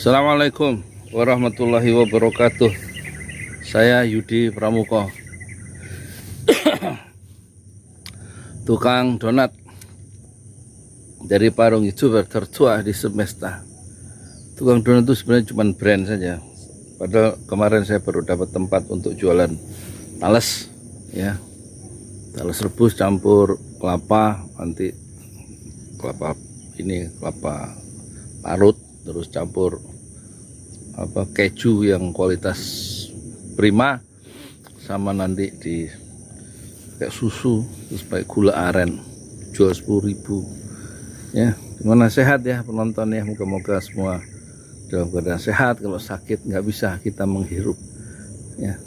Assalamualaikum warahmatullahi wabarakatuh. Saya Yudi Pramuko, tukang donat dari Parung YouTuber tertua di semesta. Tukang donat itu sebenarnya cuma brand saja. Padahal kemarin saya baru dapat tempat untuk jualan tales, ya, tales rebus campur kelapa, nanti kelapa parut, terus campur keju yang kualitas prima, sama nanti di kayak susu, terus pakai gula aren, jual 10.000 ya. Gimana, sehat ya penontonnya? Moga-moga semua dalam keadaan sehat. Kalau sakit nggak bisa kita menghirup ya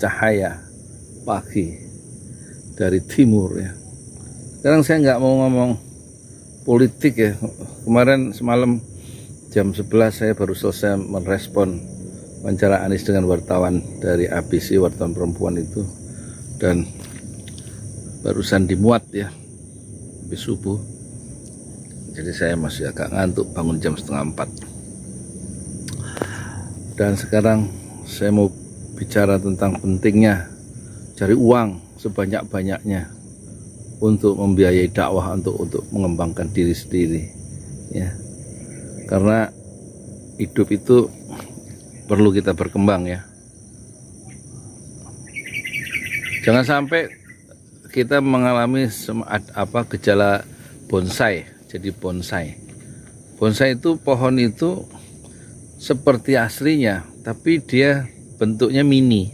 cahaya pagi dari timur ya. Sekarang saya nggak mau ngomong politik ya. Kemarin semalam jam 11 saya baru selesai merespon wawancara Anies dengan wartawan dari ABC, wartawan perempuan itu, dan barusan dimuat ya habis subuh. Jadi saya masih agak ngantuk, bangun jam 3:30. Dan sekarang saya mau bicara tentang pentingnya cari uang sebanyak-banyaknya untuk membiayai dakwah, untuk mengembangkan diri sendiri ya. Karena hidup itu perlu kita berkembang ya. Jangan sampai kita mengalami gejala bonsai. Jadi bonsai itu, pohon itu seperti aslinya, tapi dia bentuknya mini.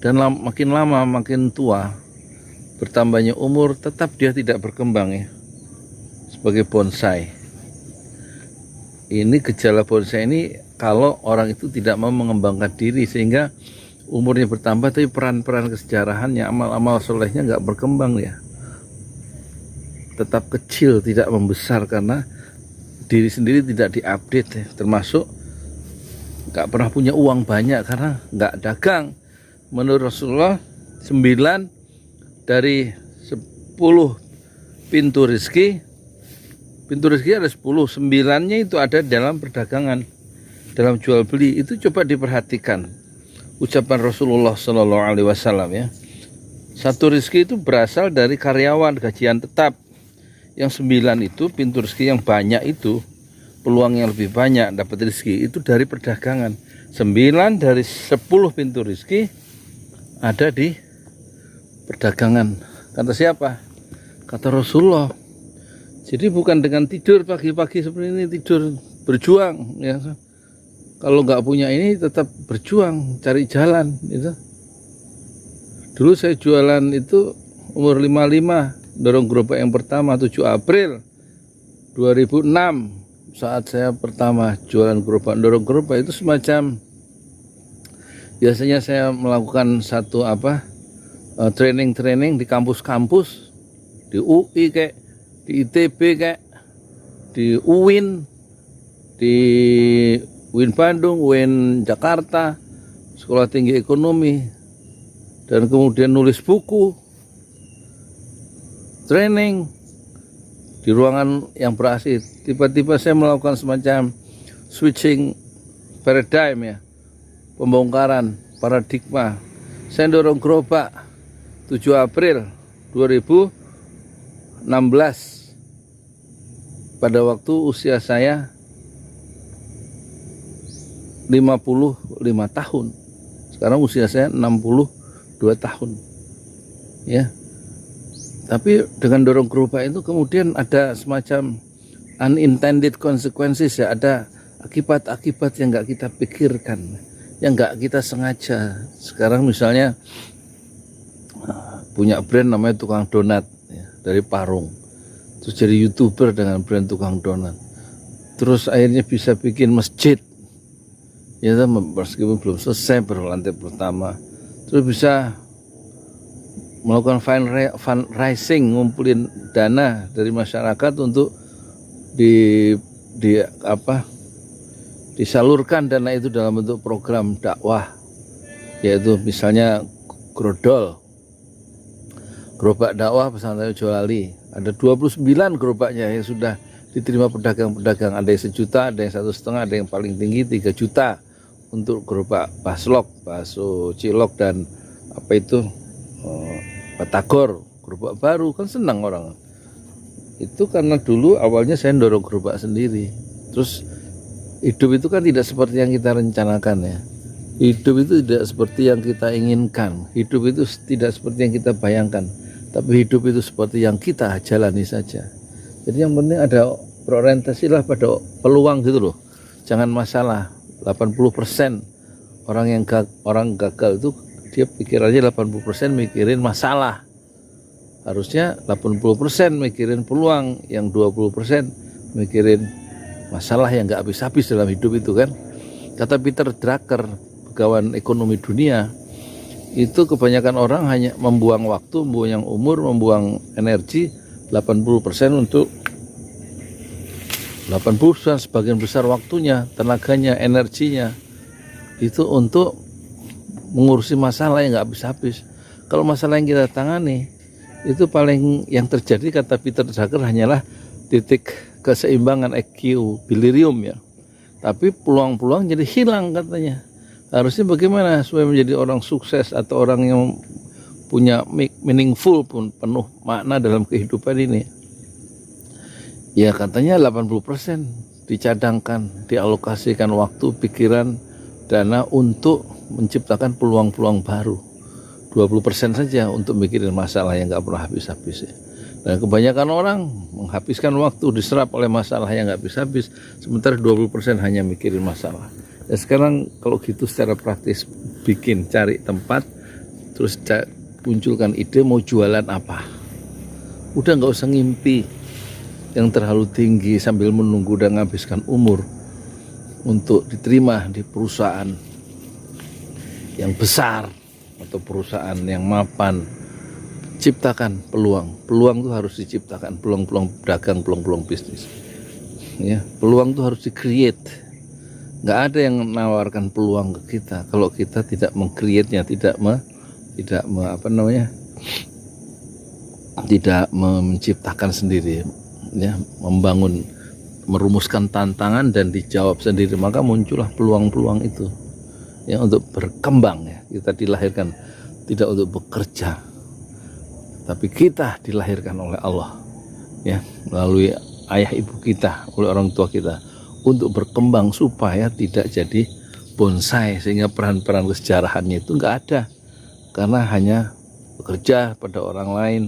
Dan makin lama makin tua, bertambahnya umur, tetap dia tidak berkembang ya, sebagai bonsai. Ini gejala bonsai ini kalau orang itu tidak mau mengembangkan diri, sehingga umurnya bertambah tapi peran-peran kesejarahannya, amal-amal solehnya nggak berkembang ya, tetap kecil, tidak membesar, karena diri sendiri tidak diupdate ya. Termasuk nggak pernah punya uang banyak karena nggak dagang. Menurut Rasulullah, 9 dari 10 pintu rezeki ada 10, 9-nya itu ada dalam perdagangan, dalam jual beli. Itu coba diperhatikan ucapan Rasulullah SAW ya. Satu rezeki itu berasal dari karyawan, gajian tetap. Yang 9 itu pintu rezeki yang banyak itu, peluang yang lebih banyak dapat rezeki itu dari perdagangan. 9 dari 10 pintu rezeki ada di perdagangan. Kata siapa? Kata Rasulullah. Jadi bukan dengan tidur pagi-pagi seperti ini, tidur, berjuang ya. Kalau nggak punya ini tetap berjuang, cari jalan itu. Dulu saya jualan itu umur 55, dorong gerobak yang pertama 7 April 2006. Saat saya pertama jualan gerobak, dorong gerobak itu semacam, biasanya saya melakukan satu training di kampus-kampus, di UI kayak, di ITB kayak, di UIN, di UIN Bandung, UIN Jakarta, Sekolah Tinggi Ekonomi, dan kemudian nulis buku, training di ruangan yang ber-AC. Tiba-tiba saya melakukan semacam switching paradigm ya, pembongkaran paradigma. Saya dorong gerobak 7 April 2016 pada waktu usia saya 55 tahun. Sekarang usia saya 62 tahun ya. Tapi dengan dorong gerobak itu kemudian ada semacam unintended consequences ya, ada akibat-akibat yang nggak kita pikirkan, yang nggak kita sengaja. Sekarang misalnya punya brand namanya Tukang Donat ya, dari Parung, terus jadi YouTuber dengan brand Tukang Donat, terus akhirnya bisa bikin masjid ya, meskipun belum selesai, baru lantai pertama. Terus bisa melakukan fundraising, ngumpulin dana dari masyarakat untuk disalurkan dana itu dalam bentuk program dakwah, yaitu misalnya gerobak dakwah pesantren Jolali. Ada 29 gerobaknya yang sudah diterima pedagang-pedagang, ada yang 1 juta, ada yang 1,5, ada yang paling tinggi 3 juta untuk gerobak baslok, bakso cilok dan apa itu batagor, gerobak baru, kan senang orang. Itu karena dulu awalnya saya dorong gerobak sendiri. Terus hidup itu kan tidak seperti yang kita rencanakan ya. Hidup itu tidak seperti yang kita inginkan. Hidup itu tidak seperti yang kita bayangkan. Tapi hidup itu seperti yang kita jalani saja. Jadi yang penting ada berorientasilah pada peluang gitu loh. Jangan masalah. 80% orang gagal itu dia pikirannya 80% mikirin masalah. Harusnya 80% mikirin peluang, yang 20% mikirin masalah yang nggak habis-habis dalam hidup itu kan. Kata Peter Drucker, pegawai ekonomi dunia, itu kebanyakan orang hanya membuang waktu, membuang umur, membuang energi 80% untuk 80% sebagian besar waktunya, tenaganya, energinya itu untuk mengurusi masalah yang nggak habis-habis. Kalau masalah yang kita tangani itu paling yang terjadi kata Peter Drucker hanyalah titik keseimbangan equilibrium ya. Tapi peluang-peluang jadi hilang katanya. Harusnya bagaimana supaya menjadi orang sukses atau orang yang punya meaningful pun penuh makna dalam kehidupan ini. Ya katanya 80% dicadangkan, dialokasikan waktu, pikiran, dana untuk menciptakan peluang-peluang baru. 20% saja untuk mikirin masalah yang nggak pernah habis-habis ya. Dan kebanyakan orang menghabiskan waktu diserap oleh masalah yang nggak habis-habis, sementara 20% hanya mikirin masalah. Dan sekarang kalau gitu secara praktis cari tempat, terus munculkan ide mau jualan apa. Udah nggak usah ngimpi yang terlalu tinggi sambil menunggu dan menghabiskan umur untuk diterima di perusahaan yang besar atau perusahaan yang mapan. Ciptakan peluang itu harus diciptakan, peluang-peluang dagang, peluang-peluang bisnis ya. Peluang itu harus di-create. Nggak ada yang menawarkan peluang ke kita kalau kita tidak meng-create-nya, tidak menciptakan sendiri ya, membangun, merumuskan tantangan dan dijawab sendiri, maka muncullah peluang-peluang itu ya untuk berkembang ya. Kita dilahirkan tidak untuk bekerja, tapi kita dilahirkan oleh Allah ya, melalui ayah ibu kita, oleh orang tua kita untuk berkembang supaya tidak jadi bonsai, sehingga peran-peran kesejarahannya itu nggak ada karena hanya bekerja pada orang lain,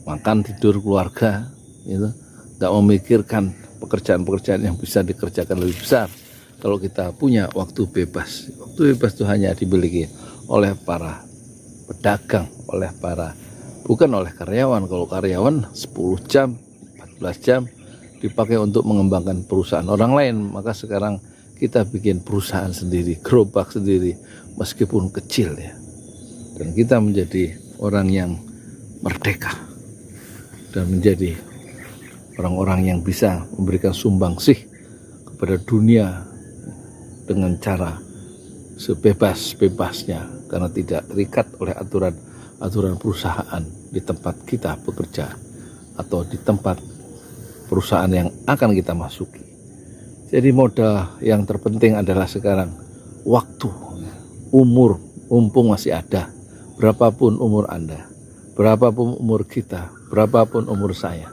makan tidur keluarga gitu, nggak memikirkan pekerjaan-pekerjaan yang bisa dikerjakan lebih besar. Kalau kita punya waktu bebas itu hanya dimiliki oleh para pedagang, bukan oleh karyawan. Kalau karyawan 10 jam, 14 jam dipakai untuk mengembangkan perusahaan orang lain. Maka sekarang kita bikin perusahaan sendiri, gerobak sendiri, meskipun kecil ya. Dan kita menjadi orang yang merdeka dan menjadi orang-orang yang bisa memberikan sumbangsih kepada dunia dengan cara sebebas-bebasnya, karena tidak terikat oleh aturan perusahaan di tempat kita bekerja atau di tempat perusahaan yang akan kita masuki. Jadi modal yang terpenting adalah sekarang waktu, umur, mumpung masih ada. Berapapun umur Anda, berapapun umur kita, berapapun umur saya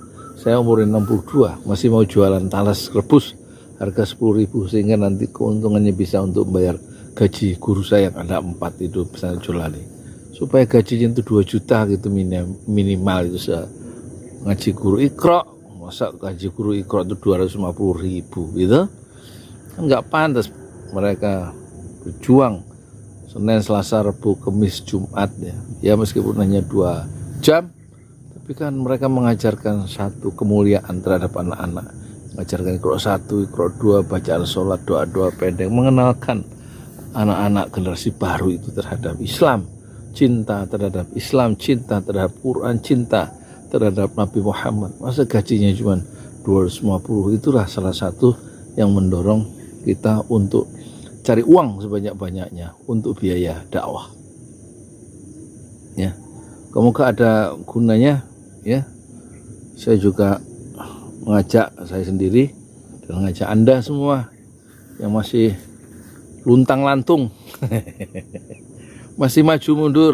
umur 62 masih mau jualan talas rebus harga 10.000 sehingga nanti keuntungannya bisa untuk bayar gaji guru saya yang ada 4 itu bisa jualani, supaya gajinya itu 2 juta gitu minimal itu ngaji guru Iqra. Masa gaji guru Iqra itu 250.000 gitu kan nggak pantas. Mereka berjuang Senin, Selasa, Rabu, Kamis, Jumat ya meskipun hanya 2 jam, tapi kan mereka mengajarkan satu kemuliaan terhadap anak-anak, mengajarkan Iqra 1, Iqra 2, bacaan sholat, doa-doa pendek, mengenalkan anak-anak generasi baru itu terhadap Islam, cinta terhadap Islam, cinta terhadap Quran, cinta terhadap Nabi Muhammad. Masa gajinya cuma 250? Itulah salah satu yang mendorong kita untuk cari uang sebanyak-banyaknya untuk biaya dakwah ya. Semoga ada gunanya ya. Saya juga mengajak saya sendiri dan mengajak Anda semua yang masih luntang-lantung masih maju mundur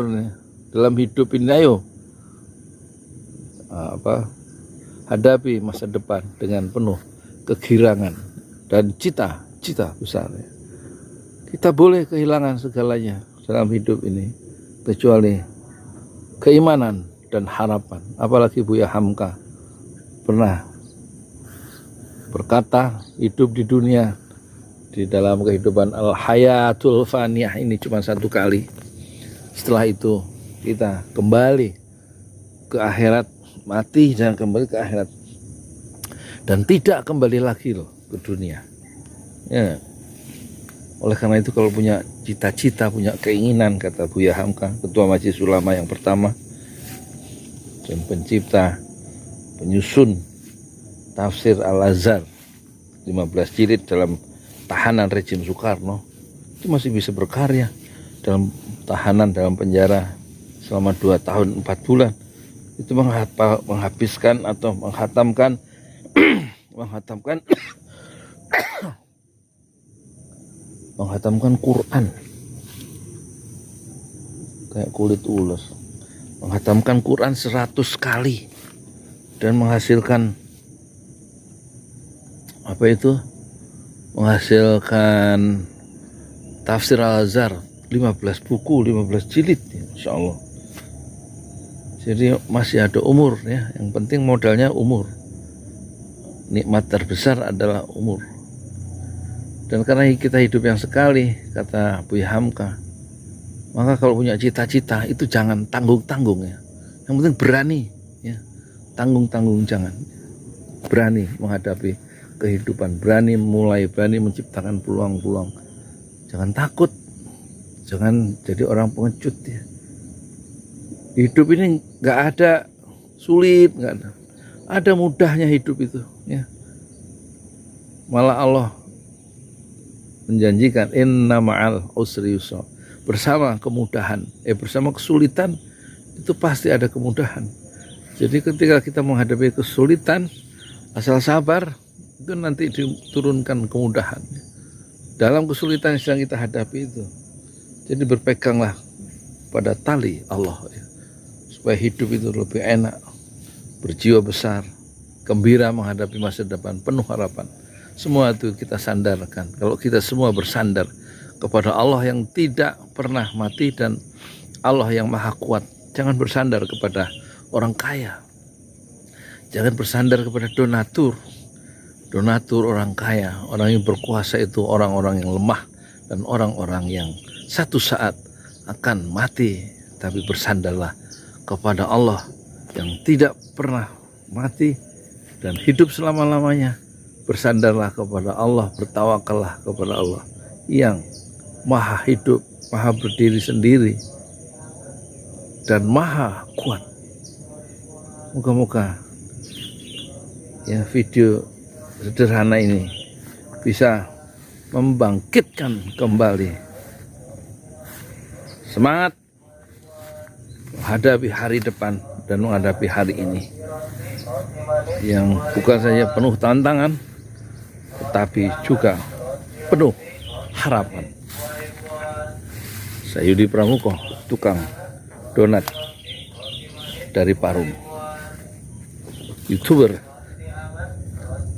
dalam hidup ini. Ayo hadapi masa depan dengan penuh kegirangan dan cita-cita besar. Kita boleh kehilangan segalanya dalam hidup ini kecuali keimanan dan harapan. Apalagi Buya Hamka pernah berkata, hidup di dunia di dalam kehidupan al-hayatul faniyah ini cuma satu kali. Setelah itu kita kembali ke akhirat, mati dan kembali ke akhirat, dan tidak kembali lagi loh ke dunia ya. Oleh karena itu kalau punya cita-cita, punya keinginan, kata Buya Hamka, Ketua Majelis Ulama yang pertama dan pencipta, penyusun tafsir Al-Azhar 15 jilid dalam tahanan rejim Soekarno, itu masih bisa berkarya dalam tahanan, dalam penjara selama 2 tahun 4 bulan. Itu menghabiskan atau menghatamkan menghatamkan Quran kayak kulit ulos, menghatamkan Quran 100 kali dan menghasilkan menghasilkan tafsir Al-Azhar 15 buku, 15 jilid, insya Allah. Jadi masih ada umur ya, yang penting modalnya umur. Nikmat terbesar adalah umur. Dan karena kita hidup yang sekali, kata Buya Hamka, maka kalau punya cita-cita itu jangan tanggung-tanggung ya. Yang penting berani ya. Tanggung-tanggung jangan. Berani menghadapi kehidupan, berani mulai, berani menciptakan peluang-peluang. Jangan takut. Jangan jadi orang pengecut ya. Hidup ini nggak ada sulit, nggak ada. Ada mudahnya hidup itu ya. Malah Allah menjanjikan inna ma'al usri yusra, bersama kemudahan, bersama kesulitan itu pasti ada kemudahan. Jadi ketika kita menghadapi kesulitan, asal sabar, itu nanti diturunkan kemudahan dalam kesulitan yang sedang kita hadapi itu. Jadi berpeganglah pada tali Allah ya, supaya hidup itu lebih enak, berjiwa besar, gembira menghadapi masa depan, penuh harapan. Semua itu kita sandarkan. Kalau kita semua bersandar kepada Allah yang tidak pernah mati dan Allah yang maha kuat, jangan bersandar kepada orang kaya, jangan bersandar kepada donatur orang kaya. Orang yang berkuasa itu orang-orang yang lemah dan orang-orang yang satu saat akan mati. Tapi bersandarlah kepada Allah yang tidak pernah mati dan hidup selama-lamanya. Bersandarlah kepada Allah, bertawakallah kepada Allah yang maha hidup, maha berdiri sendiri, dan maha kuat. Moga-moga ya video sederhana ini bisa membangkitkan kembali semangat menghadapi hari depan dan menghadapi hari ini yang bukan saja penuh tantangan, tetapi juga penuh harapan. Saya Yudi Pramuko, tukang donat dari Parung, YouTuber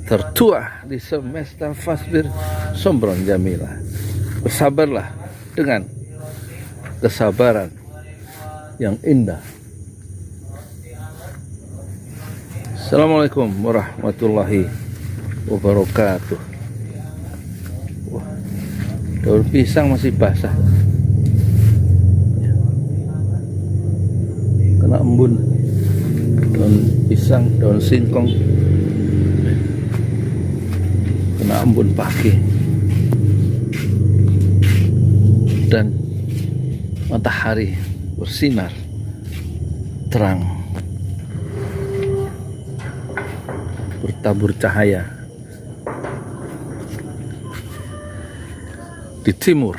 tertua di semesta Fasbir Sombron Jamila. Bersabarlah dengan kesabaran yang indah. Assalamualaikum warahmatullahi wabarakatuh. Wah, daun pisang masih basah, kena embun. Daun pisang, daun singkong kena embun pagi, dan matahari bersinar terang, bertabur cahaya di timur.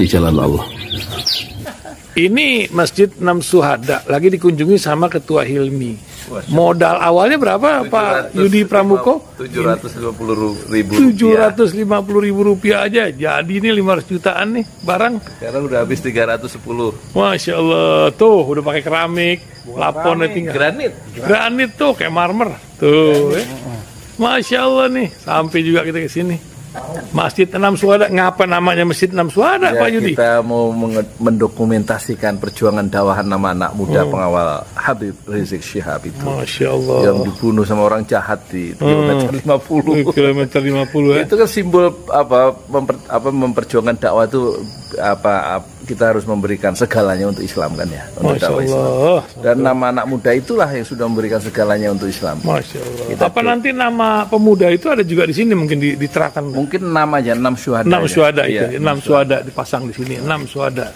di jalan Allah. Ini Masjid Enam Syuhada lagi dikunjungi sama Ketua Hilmi. Modal awalnya berapa Pak Yudi Pramuko? 750.000 rupiah aja. Jadi ini 500 jutaan nih barang. Sekarang udah habis 310. Masya Allah, tuh udah pakai keramik, plafonnya tinggal. Granit tuh kayak marmer. Tuh, Masya Allah nih, sampai juga kita ke sini. Masjid Enam Syuhada, ngapa namanya Masjid Enam Syuhada, Ya, Pak Yudi? kita mau mendokumentasikan perjuangan dakwah nama anak muda pengawal Habib Rizik Syihab itu. Masya Allah. Yang dibunuh sama orang jahat di kilometer 50. Kilometer 50 ya. Itu kan simbol memperjuangkan dakwah itu kita harus memberikan segalanya untuk Islam kan ya, untuk Masya dakwah Islam. Allah. Dan nama anak muda itulah yang sudah memberikan segalanya untuk Islam. Masya Allah. Apa nanti nama pemuda itu ada juga di sini mungkin diterapkan? Mungkin namanya 6 syuhada. 6 syuhada itu, Iya, 6 syuhada dipasang di sini, 6 syuhada.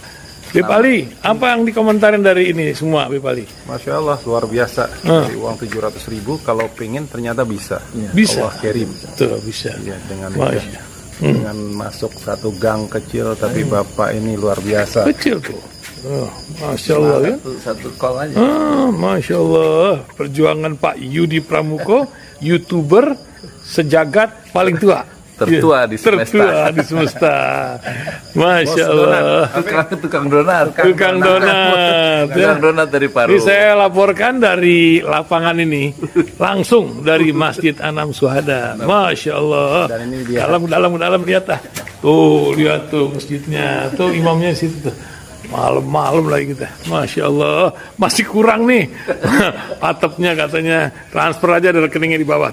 Bip Ali, apa yang dikomentarin dari ini semua, Bip Ali? Masya Allah, luar biasa. Dari uang 700.000, kalau pengen ternyata bisa. Bisa. Allah kirim. Tuh, bisa. Ya, dengan Masya. dengan masuk satu gang kecil, tapi Bapak ini luar biasa. Kecil tuh. Oh, Masya Allah ya. Satu call aja. Masya Allah. Perjuangan Pak Yudi Pramuko, YouTuber sejagat paling tua. Tertua di semesta. Tertua di semesta. Masya Allah. Tukang donat. Tukang donat. Tukang donat dari Paru. Ini saya laporkan dari lapangan ini, langsung dari Masjid Enam Syuhada. Masya Allah. Dan ini dia. Dalam lihat ah. Tuh lihat tuh masjidnya, tuh imamnya di situ tuh. Malam-malam lagi kita, Masya Allah, masih kurang nih. Atapnya katanya transfer aja dari rekeningnya di bawah.